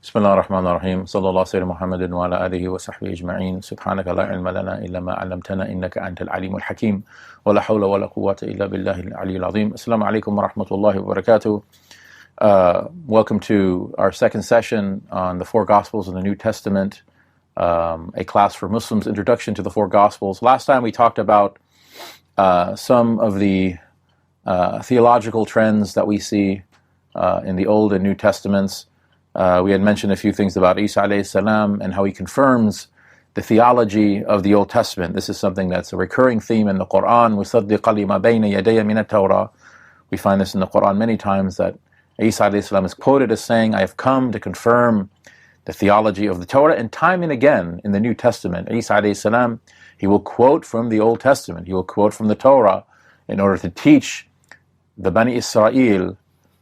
بسم الله الرحمن الرحيم صلى الله سيدنا محمد وعلى آله وصحبه أجمعين سبحانك لا علم لنا إلا ما علمتنا إنك أنت العليم الحكيم ولا حول ولا قوة إلا بالله العلي العظيم. Assalamu alaikum wa rahmatullahi wa barakatuh. Welcome to our second session on the four Gospels in the New Testament, a class for Muslims, Introduction to the Four Gospels. Last time we talked about some of the theological trends that we see in the Old and New Testaments. We had mentioned a few things about Isa alayhi salam and how he confirms the theology of the Old Testament. This is something that's a recurring theme in the Quran. مُصَدِّقًا لِمَا بَيْنَ يَدَيَّ مِنَ التَّوْرَةِ. We find this in the Quran many times, that Isa alayhi salam is quoted as saying, I have come to confirm the theology of the Torah. And time and again in the New Testament, Isa alayhi salam, he will quote from the Old Testament. He will quote from the Torah in order to teach the Bani Israel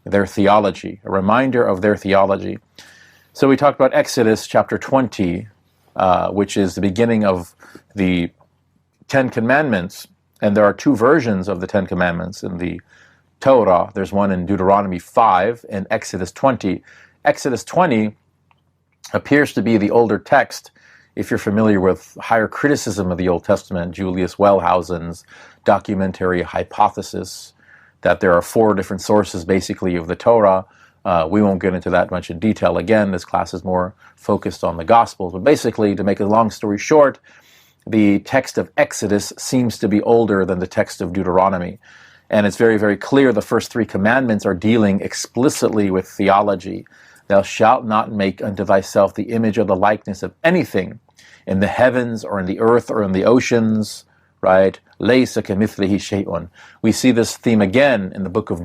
their theology, a reminder of their theology. So we talked about Exodus chapter 20, which is the beginning of the Ten Commandments. And there are two versions of the Ten Commandments in the Torah. There's one in Deuteronomy 5 and Exodus 20. Exodus 20 appears to be the older text. If you're familiar with higher criticism of the Old Testament, Julius Wellhausen's documentary hypothesis, that there are four different sources basically of the Torah. We won't get into that much in detail. Again, this class is more focused on the Gospels. But basically, to make a long story short, the text of Exodus seems to be older than the text of Deuteronomy. And it's very, very clear the first three commandments are dealing explicitly with theology. Thou shalt not make unto thyself the image or the likeness of anything in the heavens or in the earth or in the oceans, right? Laysa kamithlihi shay'un. We see this theme again in the book of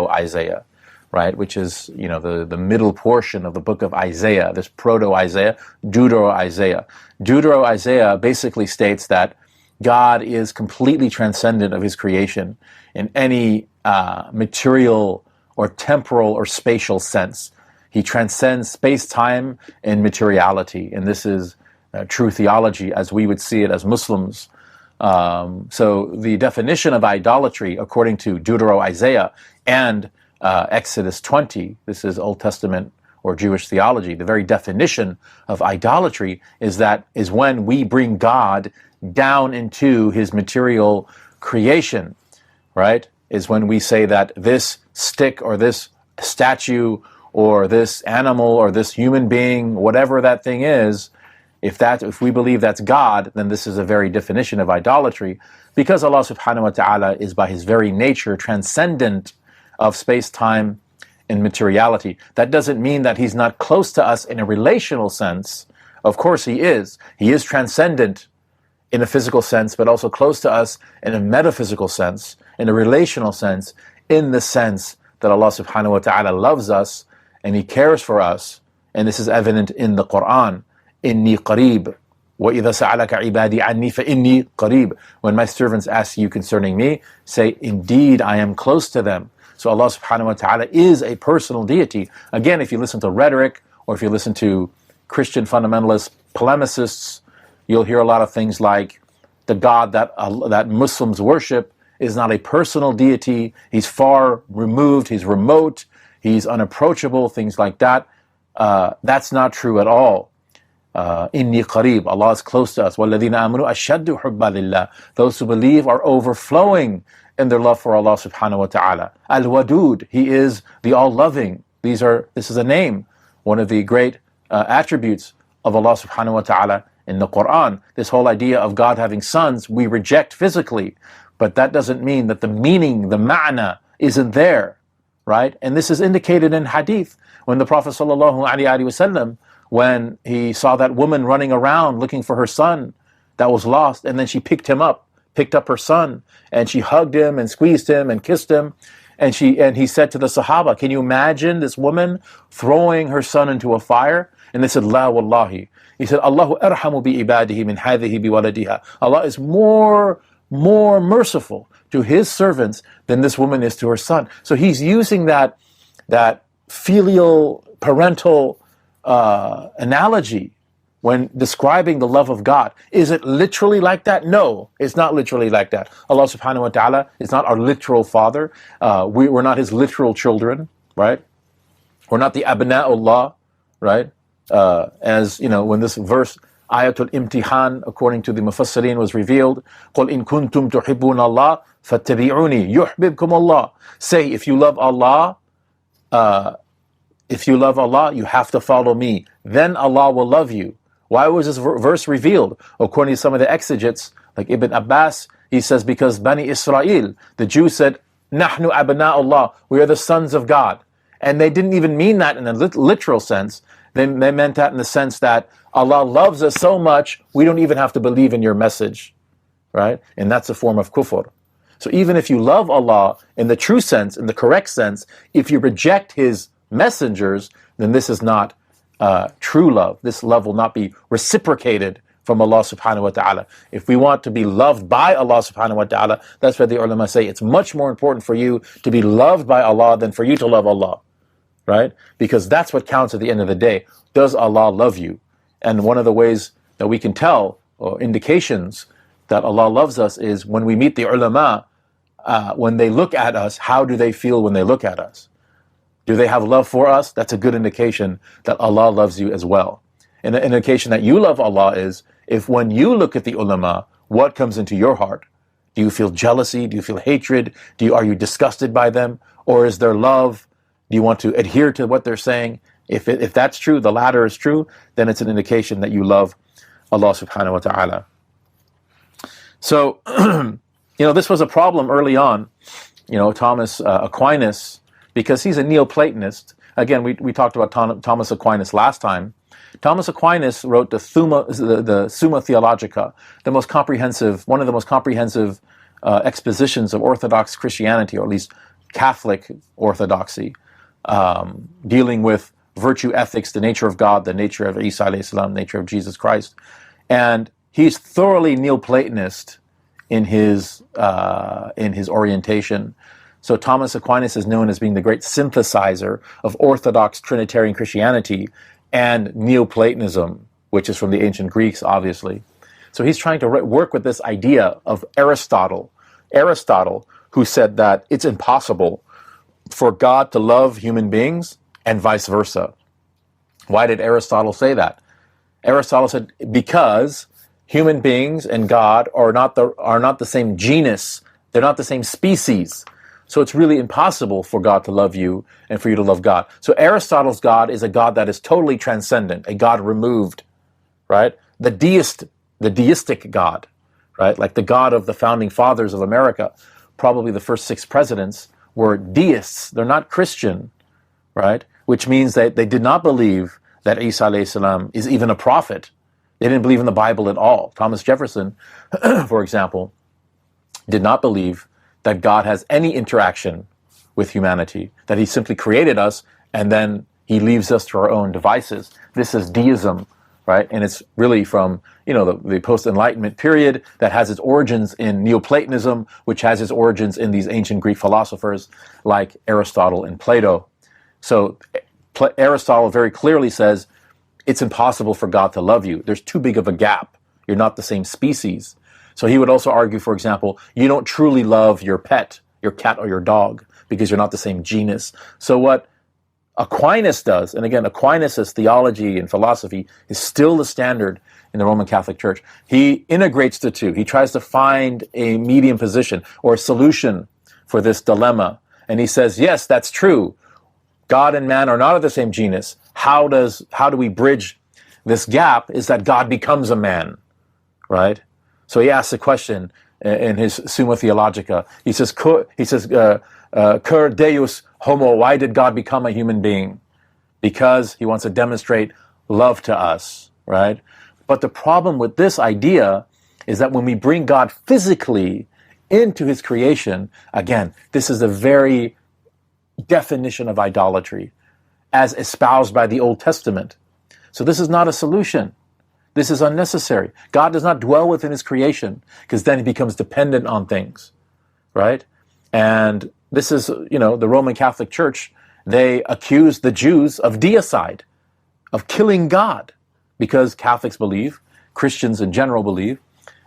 Isaiah, right? Which is, the middle portion of the book of Isaiah, this proto-Isaiah, Isaiah. Isaiah basically states that God is completely transcendent of his creation in any material or temporal or spatial sense. He transcends space-time and materiality, and this is true theology as we would see it as Muslims. So the definition of idolatry, according to Isaiah and Exodus 20, this is Old Testament or Jewish theology, the very definition of idolatry is when we bring God down into his material creation, right? Is when we say that this stick or this statue or this animal or this human being, whatever that thing is, if we believe that's God, then this is a very definition of idolatry, because Allah subhanahu wa ta'ala is by his very nature transcendent of space-time and materiality. That doesn't mean that he's not close to us in a relational sense. Of course he is. He is transcendent in a physical sense, but also close to us in a metaphysical sense, in a relational sense, in the sense that Allah subhanahu wa ta'ala loves us and he cares for us. And this is evident in the Quran. Inni qareeb. وَإِذَا سَأَلَكَ عِبَادِي عَنِّي فَإِنِّي قَرِيب. When my servants ask you concerning me, say, indeed, I am close to them. So Allah subhanahu wa ta'ala is a personal deity. Again, if you listen to rhetoric, or if you listen to Christian fundamentalist polemicists, you'll hear a lot of things like the God that Muslims worship is not a personal deity. He's far removed, he's remote, he's unapproachable, things like that. That's not true at all. Inni qareeb, Allah is close to us. وَالَّذِينَ آمَنُوا أَشَدُّ حُبًّا لِلَّهِ. Those who believe are overflowing in their love for Allah subhanahu wa ta'ala. Al-Wadud, he is the all-loving. This is a name, one of the great attributes of Allah subhanahu wa ta'ala in the Quran. This whole idea of God having sons, we reject physically, but that doesn't mean that the meaning, the ma'na, isn't there, right? And this is indicated in hadith, when the Prophet sallallahu alaihi wasallam, when he saw that woman running around looking for her son that was lost, and then she picked up her son, and she hugged him and squeezed him and kissed him, and he said to the Sahaba, can you imagine this woman throwing her son into a fire? And they said, La wallahi. He said, Allahu arhamu bi ibadihi min hadhihi bi waladiha. Allah is more merciful to his servants than this woman is to her son. So he's using that filial, parental analogy when describing the love of God. Is it literally like that? No, it's not literally like that. Allah subhanahu wa ta'ala is not our literal father. We're not his literal children, right? We're not the abna'ullah, right? as you know, when this verse Ayatul Imtihan, according to the Mufassirin, was revealed, قُلْ إِن كُنْتُمْ تُحِبُّونَ اللَّهِ فَاتَّبِعُونِي يُحْبِبْكُمُ اللَّهِ. Say, if you love Allah, you have to follow me. Then Allah will love you. Why was this verse revealed? According to some of the exegetes, like Ibn Abbas, he says because Bani Israel, the Jews said, نَحْنُ أَبْنَاءُ اللَّهِ, we are the sons of God. And they didn't even mean that in a literal sense. They meant that in the sense that Allah loves us so much, we don't even have to believe in your message, right? And that's a form of kufr. So even if you love Allah in the true sense, in the correct sense, if you reject His messengers, then this is not true love. This love will not be reciprocated from Allah subhanahu wa ta'ala. If we want to be loved by Allah subhanahu wa ta'ala, that's why the ulama say it's much more important for you to be loved by Allah than for you to love Allah, right? Because that's what counts at the end of the day. Does Allah love you? And one of the ways that we can tell, or indications that Allah loves us, is when we meet the ulama, when they look at us, how do they feel when they look at us? Do they have love for us? That's a good indication that Allah loves you as well. And an indication that you love Allah is if when you look at the ulama, what comes into your heart? Do you feel jealousy? Do you feel hatred? Are you disgusted by them? Or is there love? Do you want to adhere to what they're saying? If that's true, the latter is true, then it's an indication that you love Allah subhanahu wa ta'ala. So, this was a problem early on. Thomas Aquinas, because he's a Neoplatonist. Again, we talked about Thomas Aquinas last time. Thomas Aquinas wrote the Summa Theologica, one of the most comprehensive expositions of Orthodox Christianity, or at least Catholic Orthodoxy, dealing with virtue ethics, the nature of God, the nature of Isa alayhi salam, the nature of Jesus Christ. And he's thoroughly Neoplatonist in his orientation. So Thomas Aquinas is known as being the great synthesizer of Orthodox Trinitarian Christianity and Neoplatonism, which is from the ancient Greeks, obviously. So he's trying to work with this idea of Aristotle. Aristotle, who said that it's impossible for God to love human beings and vice versa. Why did Aristotle say that? Aristotle said because human beings and God are not the same genus. They're not the same species. So it's really impossible for God to love you and for you to love God. So Aristotle's God is a God that is totally transcendent, a God removed, right? The deistic God, right? Like the God of the founding fathers of America. Probably the first 6 presidents were deists. They're not Christian, right? Which means that they did not believe that Isa alayhi salam is even a prophet. They didn't believe in the Bible at all. Thomas Jefferson, for example, did not believe that God has any interaction with humanity, that He simply created us and then He leaves us to our own devices. This is deism, right? And it's really from the post-Enlightenment period that has its origins in Neoplatonism, which has its origins in these ancient Greek philosophers like Aristotle and Plato. So Aristotle very clearly says it's impossible for God to love you. There's too big of a gap. You're not the same species. So he would also argue, for example, you don't truly love your pet, your cat or your dog, because you're not the same genus. So what Aquinas does, and again, Aquinas' theology and philosophy is still the standard in the Roman Catholic Church. He integrates the two. He tries to find a medium position or a solution for this dilemma. And he says, yes, that's true. God and man are not of the same genus. How do we bridge this gap? Is that God becomes a man, right? So he asks a question in his Summa Theologica. He says, Cur Deus homo, why did God become a human being? Because He wants to demonstrate love to us, right? But the problem with this idea is that when we bring God physically into His creation, again, this is the very definition of idolatry as espoused by the Old Testament. So this is not a solution. This is unnecessary. God does not dwell within His creation because then He becomes dependent on things, right? And this is, the Roman Catholic Church, they accuse the Jews of deicide, of killing God, because Catholics believe, Christians in general believe,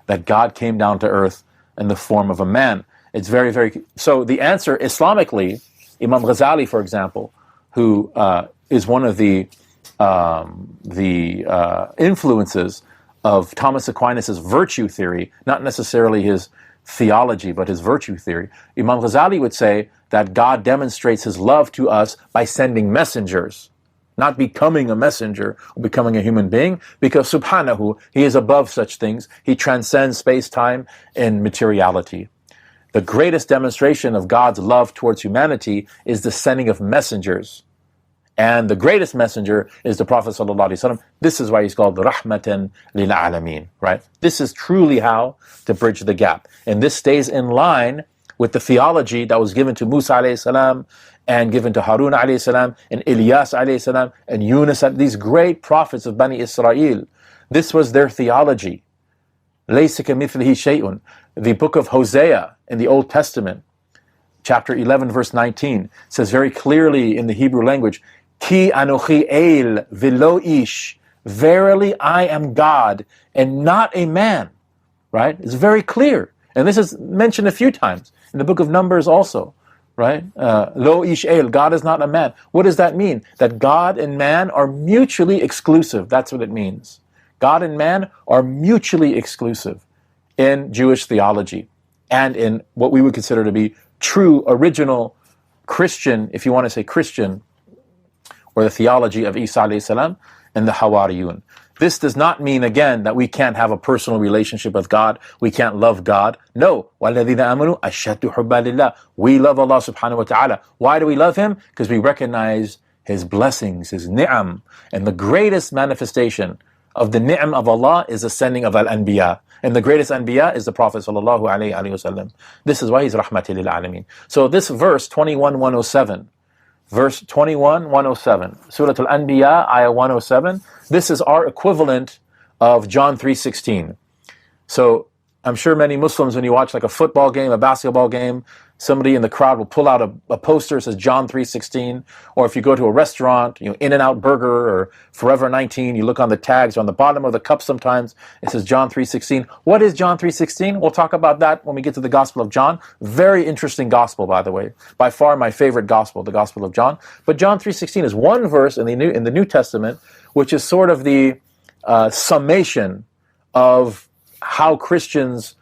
that God came down to earth in the form of a man. It's very, very... So the answer, Islamically, Imam Ghazali, for example, who is one of the influences of Thomas Aquinas' virtue theory, not necessarily his theology, but his virtue theory. Imam Ghazali would say that God demonstrates his love to us by sending messengers, not becoming a messenger or becoming a human being, because subhanahu, he is above such things. He transcends space-time and materiality. The greatest demonstration of God's love towards humanity is the sending of messengers. And the greatest messenger is the Prophet ﷺ. This is why he's called Rahmatan lil Alameen, right? This is truly how to bridge the gap. And this stays in line with the theology that was given to Musa alayhi salam and given to Harun alayhi salam and Ilyas alayhi salam and Yunus, these great prophets of Bani Israel. This was their theology. Laysa kamithlihi shay'un. The book of Hosea in the Old Testament, chapter 11, verse 19, says very clearly in the Hebrew language, Ki anochi el velo ish. Verily I am God and not a man. Right? It's very clear. And this is mentioned a few times in the book of Numbers also. Right? Lo ish el. God is not a man. What does that mean? That God and man are mutually exclusive. That's what it means. God and man are mutually exclusive in Jewish theology and in what we would consider to be true, original Christian, if you want to say Christian, or the theology of Isa alayhi salam and the Hawariyun. This does not mean, again, that we can't have a personal relationship with God. We can't love God. No. وَالَّذِينَ آمَنُوا أَشَّدُّ حُبًّا لِلَّهِ. We love Allah subhanahu wa ta'ala. Why do we love Him? Because we recognize His blessings, His ni'am. And the greatest manifestation of the ni'am of Allah is the sending of al-anbiya. And the greatest anbiya is the Prophet sallallahu alayhi wa sallam. This is why he's rahmatil lil alameen. So this verse 21:107, verse 21:107, Surah Al-Anbiya, ayah 107, this is our equivalent of John 3:16. So I'm sure many Muslims, when you watch like a football game, a basketball game, somebody in the crowd will pull out a poster that says John 3:16. Or if you go to a restaurant, In-N-Out Burger or Forever 19, you look on the tags or on the bottom of the cup sometimes, it says John 3:16. What is John 3:16? We'll talk about that when we get to the Gospel of John. Very interesting gospel, by the way. By far my favorite gospel, the Gospel of John. But John 3:16 is one verse in the New Testament, which is sort of the summation of how Christians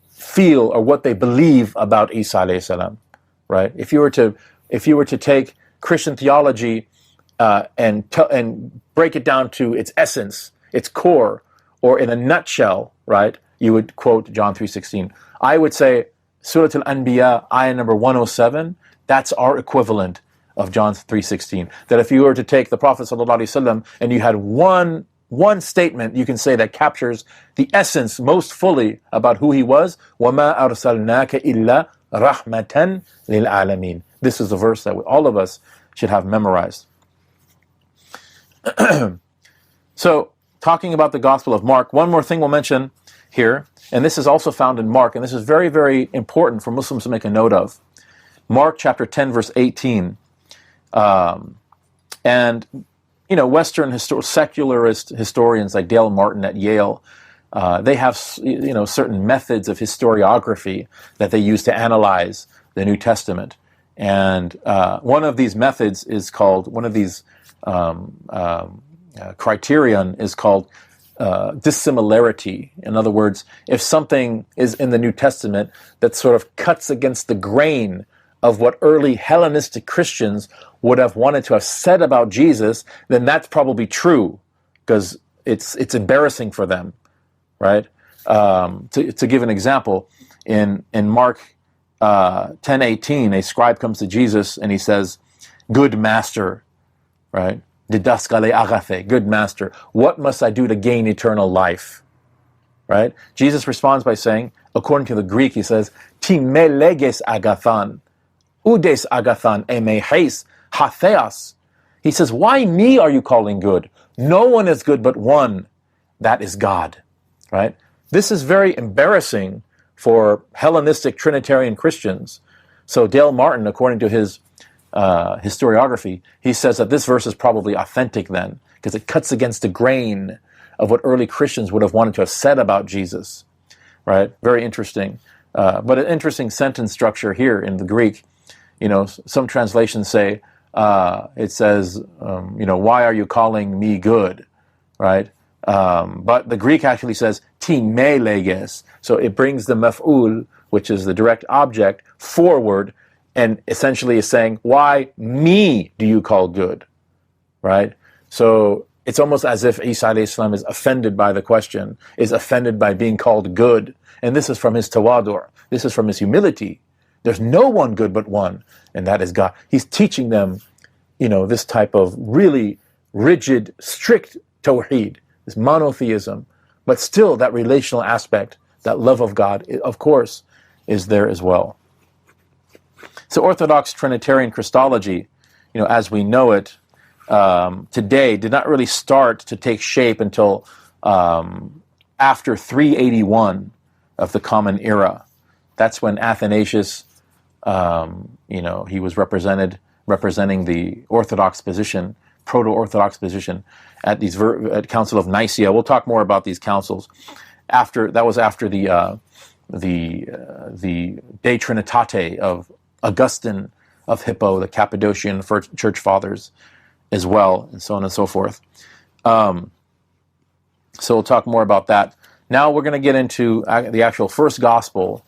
feel or what they believe about Isa alayhi salam, right? If you were to take Christian theology and break it down to its essence, its core, or in a nutshell, right? You would quote John 3:16. I would say Surah Al-Anbiya, ayah number 107. That's our equivalent of John 3:16. That if you were to take the Prophet sallallahu alaihi wasallam and you had one statement you can say that captures the essence most fully about who he was, وَمَا أَرْسَلْنَاكَ إِلَّا رَحْمَةً لِلْعَالَمِينَ. This is the verse that all of us should have memorized. So, talking about the Gospel of Mark, one more thing we'll mention here, and this is also found in Mark, and this is very, very important for Muslims to make a note of. Mark chapter 10, verse 18. And Western secularist historians like Dale Martin at Yale, they have certain methods of historiography that they use to analyze the New Testament, and one of these methods is called criterion is called dissimilarity. In other words, if something is in the New Testament that sort of cuts against the grain of what early Hellenistic Christians would have wanted to have said about Jesus, then that's probably true, because it's embarrassing for them, right? To give an example, in Mark 10:18, a scribe comes to Jesus and he says, "Good master," right? Didaskale agathe, good master, what must I do to gain eternal life? Right? Jesus responds by saying, according to the Greek, he says, "Ti me leges agathan, udes agathan emehes hatheas." He says, why me are you calling good? No one is good but one, that is God. Right? This is very embarrassing for Hellenistic Trinitarian Christians. So Dale Martin, according to his historiography, he says that this verse is probably authentic then, because it cuts against the grain of what early Christians would have wanted to have said about Jesus. Right? Very interesting. But an interesting sentence structure here in the Greek. Some translations say, it says, why are you calling me good, right? But the Greek actually says ti me leges, so it brings the maf'ul, which is the direct object, forward, and essentially is saying, why me do you call good, right? So it's almost as if Isa alayhi salam is offended by the question, is offended by being called good. And this is from his tawadur. This is from his humility. There's no one good but one, and that is God. He's teaching them, this type of really rigid, strict tawheed, this monotheism, but still that relational aspect, that love of God, of course, is there as well. So Orthodox Trinitarian Christology, as we know it, today did not really start to take shape until after 381 of the Common Era. That's when Athanasius, he was representing the Orthodox position, proto-Orthodox position at Council of Nicaea. We'll talk more about these councils. After the De Trinitate of Augustine of Hippo, the Cappadocian Church Fathers, as well, and so on and so forth. So we'll talk more about that. Now we're going to get into the actual first gospel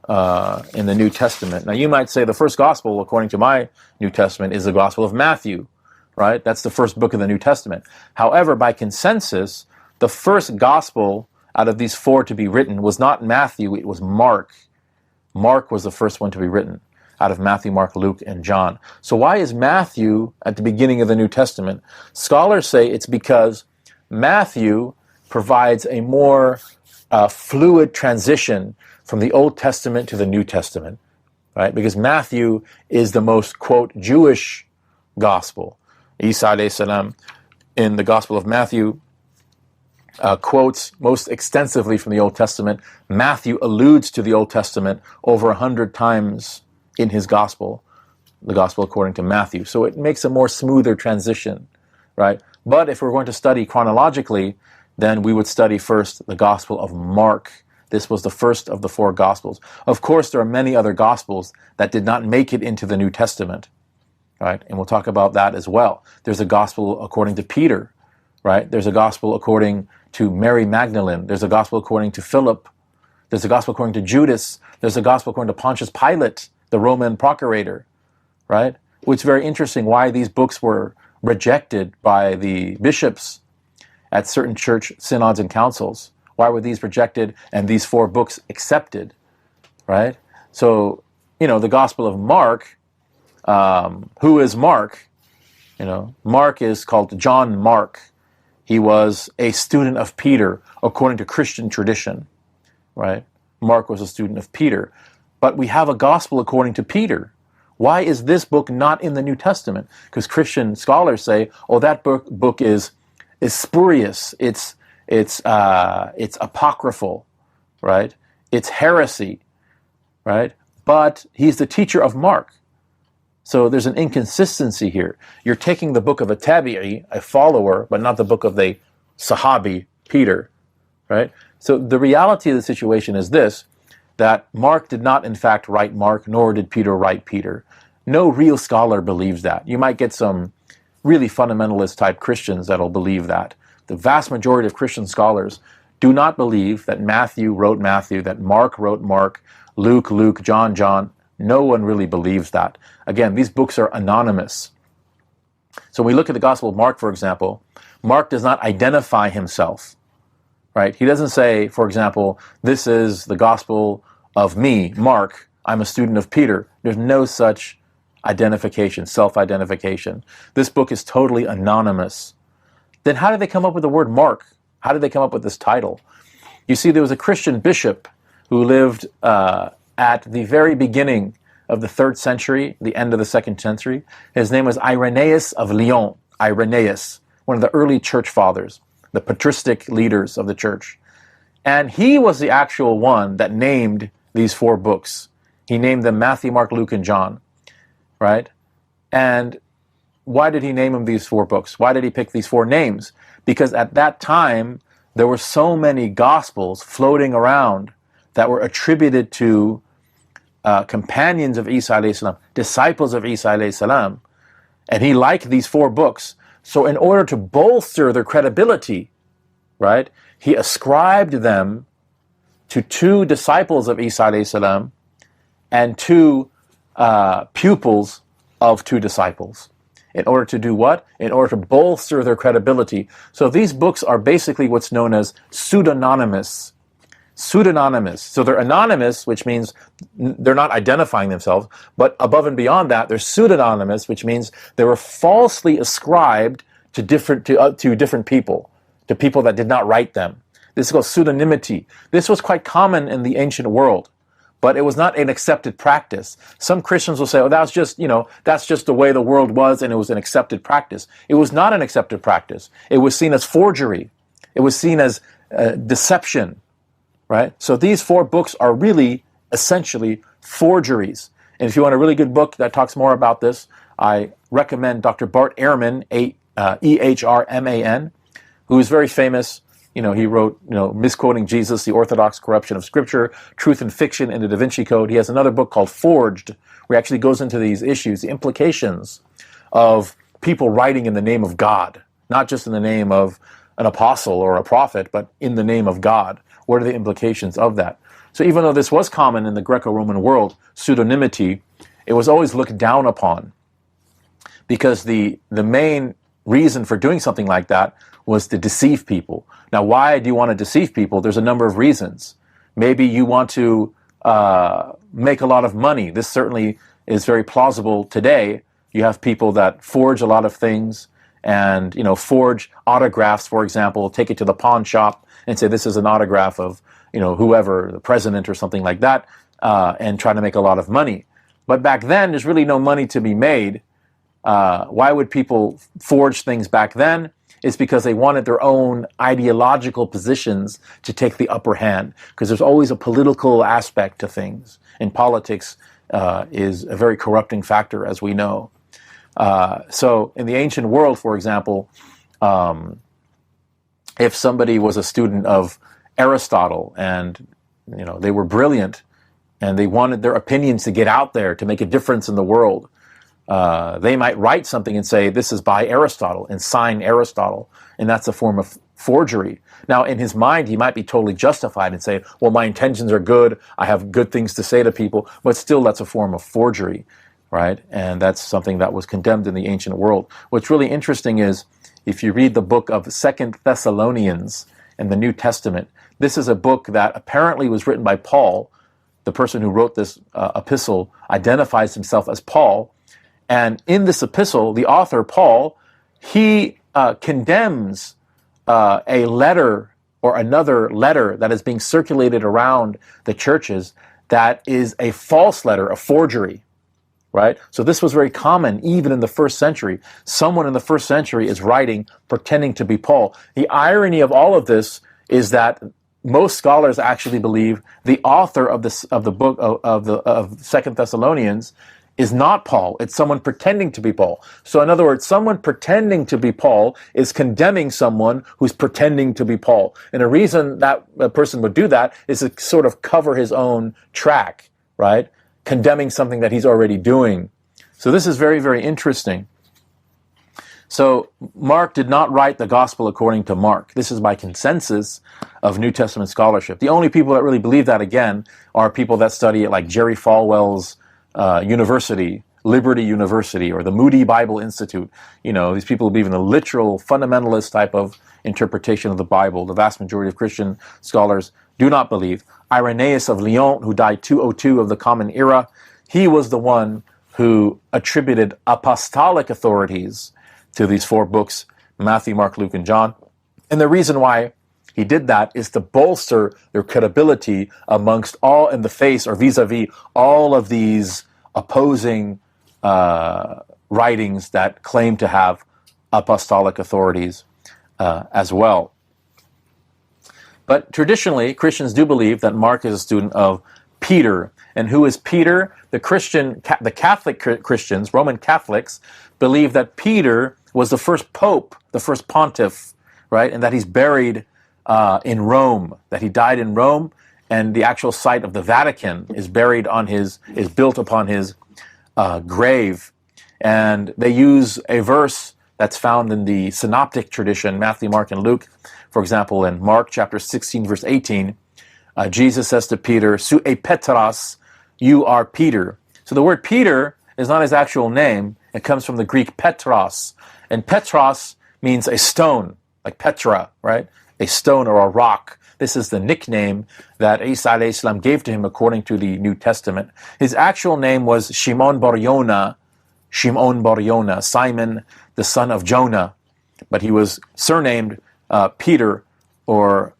in the New Testament. Now you might say the first gospel, according to my New Testament, is the Gospel of Matthew, right? That's the first book of the New Testament. However, by consensus, the first gospel out of these four to be written was not Matthew, it was Mark. Mark was the first one to be written out of Matthew, Mark, Luke, and John. So why is Matthew at the beginning of the New Testament? Scholars say it's because Matthew provides a more fluid transition from the Old Testament to the New Testament, right? Because Matthew is the most, quote, Jewish gospel. Isa alayhi salam in the Gospel of Matthew quotes most extensively from the Old Testament. Matthew alludes to the Old Testament over 100 times in his gospel, the gospel according to Matthew. So it makes a more smoother transition, right? But if we're going to study chronologically, then we would study first the Gospel of Mark. This was the first of the four Gospels. Of course, there are many other Gospels that did not make it into the New Testament, right? And we'll talk about that as well. There's a Gospel according to Peter, right? There's a Gospel according to Mary Magdalene. There's a Gospel according to Philip. There's a Gospel according to Judas. There's a Gospel according to Pontius Pilate, the Roman procurator, right? Which is very interesting why these books were rejected by the bishops at certain church synods and councils. Why were these rejected and these four books accepted, right? So, the Gospel of Mark, who is Mark? Mark is called John Mark. He was a student of Peter, according to Christian tradition, right? Mark was a student of Peter. But we have a gospel according to Peter. Why is this book not in the New Testament? Because Christian scholars say, that book is spurious. It's apocryphal, right? It's heresy, right? But he's the teacher of Mark. So there's an inconsistency here. You're taking the book of a tabi'i, a follower, but not the book of the sahabi, Peter, right? So the reality of the situation is this, that Mark did not in fact write Mark, nor did Peter write Peter. No real scholar believes that. You might get some really fundamentalist type Christians that'll believe that. The vast majority of Christian scholars do not believe that Matthew wrote Matthew, that Mark wrote Mark, Luke, John. No one really believes that. Again, these books are anonymous. So when we look at the Gospel of Mark, for example, Mark does not identify himself, right? He doesn't say, for example, this is the Gospel of me, Mark, I'm a student of Peter. There's no such identification, self-identification. This book is totally anonymous. Then how did they come up with the word Mark? How did they come up with this title? You see, there was a Christian bishop who lived at the very beginning of the 3rd century, the end of the 2nd century. His name was Irenaeus of Lyon. Irenaeus, one of the early church fathers, the patristic leaders of the church. And he was the actual one that named these four books. He named them Matthew, Mark, Luke, and John, right? And why did he name them these four books? Why did he pick these four names? Because at that time, there were so many gospels floating around that were attributed to companions of Isa alayhi salam, disciples of Isa alayhi salam. And he liked these 4 books. So in order to bolster their credibility, right, he ascribed them to 2 disciples of Isa alayhi salam and 2 pupils of 2 disciples. In order to do what? In order to bolster their credibility. So these books are basically what's known as pseudonymous. Pseudonymous. So they're anonymous, which means they're not identifying themselves, but above and beyond that, they're pseudonymous, which means they were falsely ascribed to different people, to people that did not write them. This is called pseudonymity. This was quite common in the ancient world, but it was not an accepted practice. Some Christians will say, oh, that's just the way the world was, and it was an accepted practice. It was not an accepted practice. It was seen as forgery. It was seen as deception, right? So these 4 books are really essentially forgeries. And if you want a really good book that talks more about this, I recommend Dr. Bart Ehrman, Ehrman, who is very famous. He wrote, Misquoting Jesus, The Orthodox Corruption of Scripture, Truth and Fiction in the Da Vinci Code. He has another book called Forged, where he actually goes into these issues, the implications of people writing in the name of God, not just in the name of an apostle or a prophet, but in the name of God. What are the implications of that? So even though this was common in the Greco-Roman world, pseudonymity, it was always looked down upon, because the main reason for doing something like that was to deceive people. Now, why do you want to deceive people? There's a number of reasons. Maybe you want to make a lot of money. This certainly is very plausible today. You have people that forge a lot of things and, forge autographs, for example, take it to the pawn shop and say this is an autograph of, whoever, the president or something like that, and try to make a lot of money. But back then, there's really no money to be made. Why would people forge things back then? It's because they wanted their own ideological positions to take the upper hand, because there's always a political aspect to things. And politics is a very corrupting factor, as we know. So in the ancient world, for example, if somebody was a student of Aristotle and they were brilliant and they wanted their opinions to get out there to make a difference in the world, they might write something and say, this is by Aristotle, and sign Aristotle, and that's a form of forgery. Now, in his mind, he might be totally justified and say, well, my intentions are good, I have good things to say to people, but still that's a form of forgery, right? And that's something that was condemned in the ancient world. What's really interesting is, if you read the book of 2 Thessalonians in the New Testament, this is a book that apparently was written by Paul. The person who wrote this epistle identifies himself as Paul. And in this epistle, the author, Paul, he condemns a letter or another letter that is being circulated around the churches that is a false letter, a forgery, right? So this was very common even in the first century. Someone in the first century is writing pretending to be Paul. The irony of all of this is that most scholars actually believe the author of the book of 2 Thessalonians is not Paul. It's someone pretending to be Paul. So in other words, someone pretending to be Paul is condemning someone who's pretending to be Paul. And the reason that a person would do that is to sort of cover his own track, right? Condemning something that he's already doing. So this is very, very interesting. So Mark did not write the gospel according to Mark. This is by consensus of New Testament scholarship. The only people that really believe that, again, are people that study at like Jerry Falwell's University, Liberty University, or the Moody Bible Institute. These people believe in a literal fundamentalist type of interpretation of the Bible. The vast majority of Christian scholars do not believe. Irenaeus of Lyon, who died 202 of the Common Era, he was the one who attributed apostolic authorities to these 4 books, Matthew, Mark, Luke, and John. And the reason why he did that is to bolster their credibility amongst all in the face or vis-a-vis all of these opposing writings that claim to have apostolic authorities as well. But traditionally, Christians do believe that Mark is a student of Peter. And who is Peter? The Catholic Christians, Roman Catholics, believe that Peter was the first pope, the first pontiff, right? And that he's buried in Rome, that he died in Rome, and the actual site of the Vatican is built upon his grave. And they use a verse that's found in the synoptic tradition, Matthew, Mark, and Luke. For example, in Mark chapter 16, verse 18, Jesus says to Peter, "Su e Petros, you are Peter." So the word Peter is not his actual name. It comes from the Greek Petros. And Petros means a stone, like Petra, right? A stone or a rock. This is the nickname that Isa alayhi salam gave to him according to the New Testament. His actual name was Shimon Bar Yona, Simon, the son of Jonah. But he was surnamed Peter or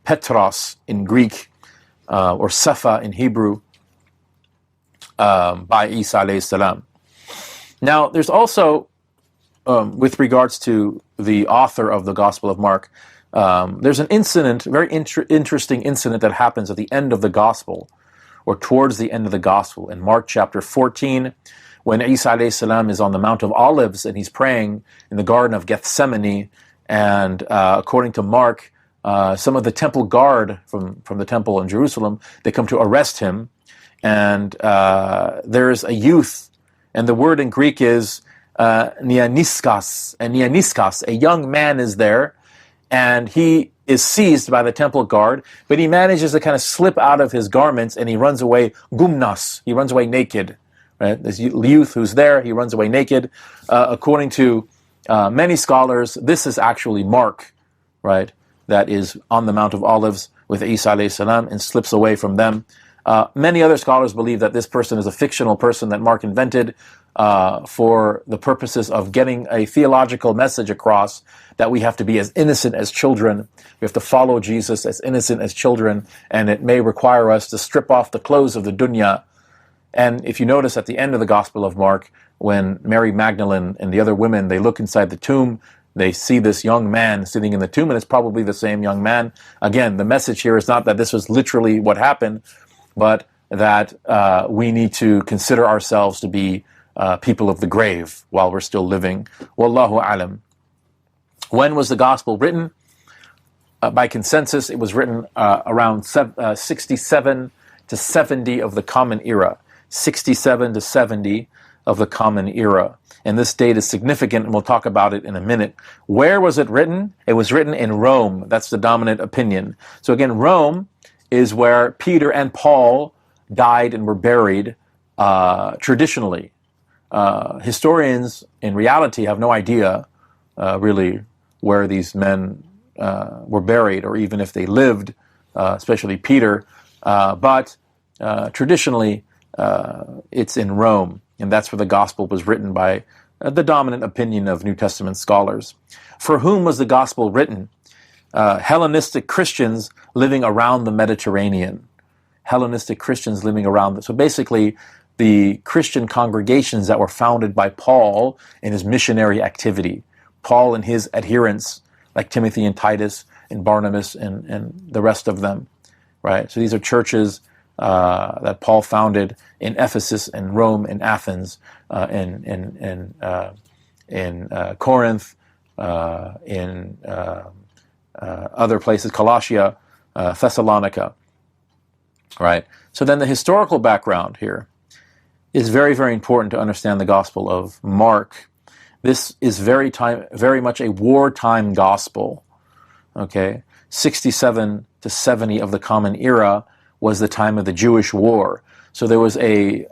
Petros in Greek, or Sepha in Hebrew, by Isa alayhi salam. Now, there's also, with regards to the author of the Gospel of Mark, there's an incident, very interesting incident that happens at the end of the Gospel, or towards the end of the Gospel. In Mark chapter 14, when Isa alayhi salam is on the Mount of Olives and he's praying in the Garden of Gethsemane, and according to Mark, some of the temple guard from the temple in Jerusalem, they come to arrest him, and there's a youth, and the word in Greek is nianiskas, a young man is there, and he is seized by the temple guard, but he manages to kind of slip out of his garments, and he runs away gumnas, he runs away naked. Right? This youth who's there, he runs away naked. According to many scholars, this is actually Mark, right? That is on the Mount of Olives with Isa alayhi salam and slips away from them. Many other scholars believe that this person is a fictional person that Mark invented for the purposes of getting a theological message across, that we have to be as innocent as children. We have to follow Jesus as innocent as children, and it may require us to strip off the clothes of the dunya. And if you notice at the end of the Gospel of Mark, when Mary Magdalene and the other women, they look inside the tomb, they see this young man sitting in the tomb, and it's probably the same young man. Again, the message here is not that this was literally what happened, but that we need to consider ourselves to be people of the grave while we're still living. Wallahu alam. When was the Gospel written? By consensus, it was written around 67 to 70 of the Common Era. 67 to 70 of the Common Era. And this date is significant, and we'll talk about it in a minute. Where was it written? It was written in Rome. That's the dominant opinion. So again, Rome is where Peter and Paul died and were buried traditionally. Historians, in reality, have no idea really where these men were buried, or even if they lived, especially Peter. But traditionally, it's in Rome, and that's where the Gospel was written by the dominant opinion of New Testament scholars. For whom was the Gospel written? Hellenistic Christians living around the Mediterranean. Hellenistic Christians living around. So basically, the Christian congregations that were founded by Paul in his missionary activity. Paul and his adherents, like Timothy and Titus and Barnabas and the rest of them. Right? So these are churches that Paul founded in Ephesus and Rome and Athens, in Corinth, in other places, Colossia, Thessalonica. Right. So then the historical background here is very, very important to understand the Gospel of Mark. This is very much a wartime gospel. Okay, 67 to 70 of the Common Era was the time of the Jewish War. So there was a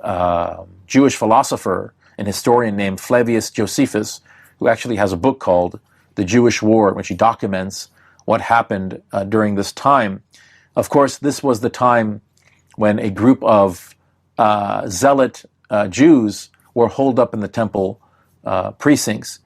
Jewish philosopher and historian named Flavius Josephus, who actually has a book called The Jewish War, in which he documents what happened during this time. Of course, this was the time when a group of zealot Jews were holed up in the temple precincts,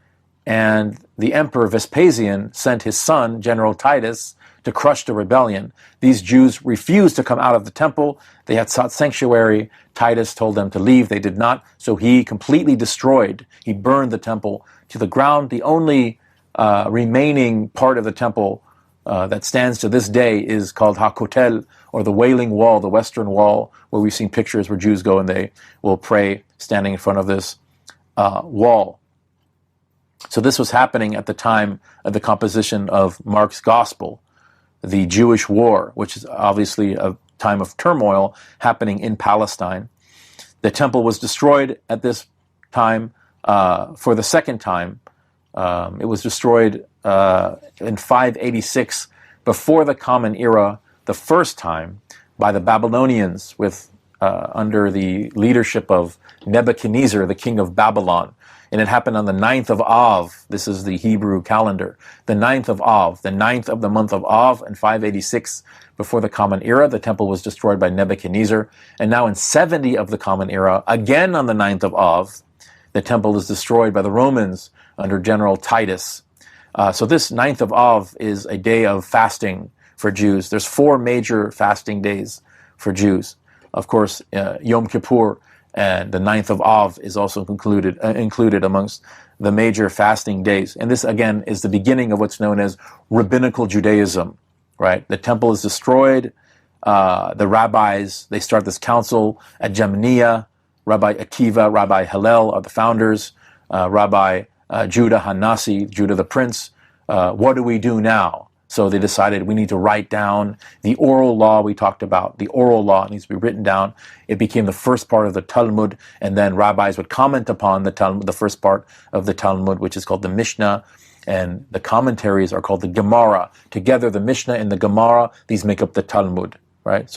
and the emperor Vespasian sent his son, General Titus, to crush the rebellion. These Jews refused to come out of the temple. They had sought sanctuary. Titus told them to leave. They did not, so he completely destroyed. He burned the temple to the ground. The only remaining part of the temple that stands to this day is called HaKotel, or the Wailing Wall, the Western Wall, where we've seen pictures where Jews go and they will pray standing in front of this wall. So this was happening at the time of the composition of Mark's Gospel, the Jewish War, which is obviously a time of turmoil happening in Palestine. The temple was destroyed at this time, for the second time, it was destroyed in 586 before the Common Era, the first time by the Babylonians under the leadership of Nebuchadnezzar, the king of Babylon. And it happened on the 9th of Av. This is the Hebrew calendar. The 9th of Av, the 9th of the month of Av in 586 before the Common Era. The temple was destroyed by Nebuchadnezzar. And now in 70 of the Common Era, again on the 9th of Av, the temple is destroyed by the Romans under General Titus. So this 9th of Av is a day of fasting for Jews. There's 4 major fasting days for Jews. Of course, Yom Kippur and the 9th of Av is also included amongst the major fasting days. And this, again, is the beginning of what's known as rabbinical Judaism, right? The temple is destroyed. The rabbis, they start this council at Gemenia. Rabbi Akiva, Rabbi Hillel are the founders. Rabbi Judah Hanasi, Judah the prince. What do we do now? So they decided we need to write down the oral law we talked about. The oral law needs to be written down. It became the first part of the Talmud, and then rabbis would comment upon the Talmud, the first part of the Talmud, which is called the Mishnah, and the commentaries are called the Gemara. Together, the Mishnah and the Gemara, these make up the Talmud, right?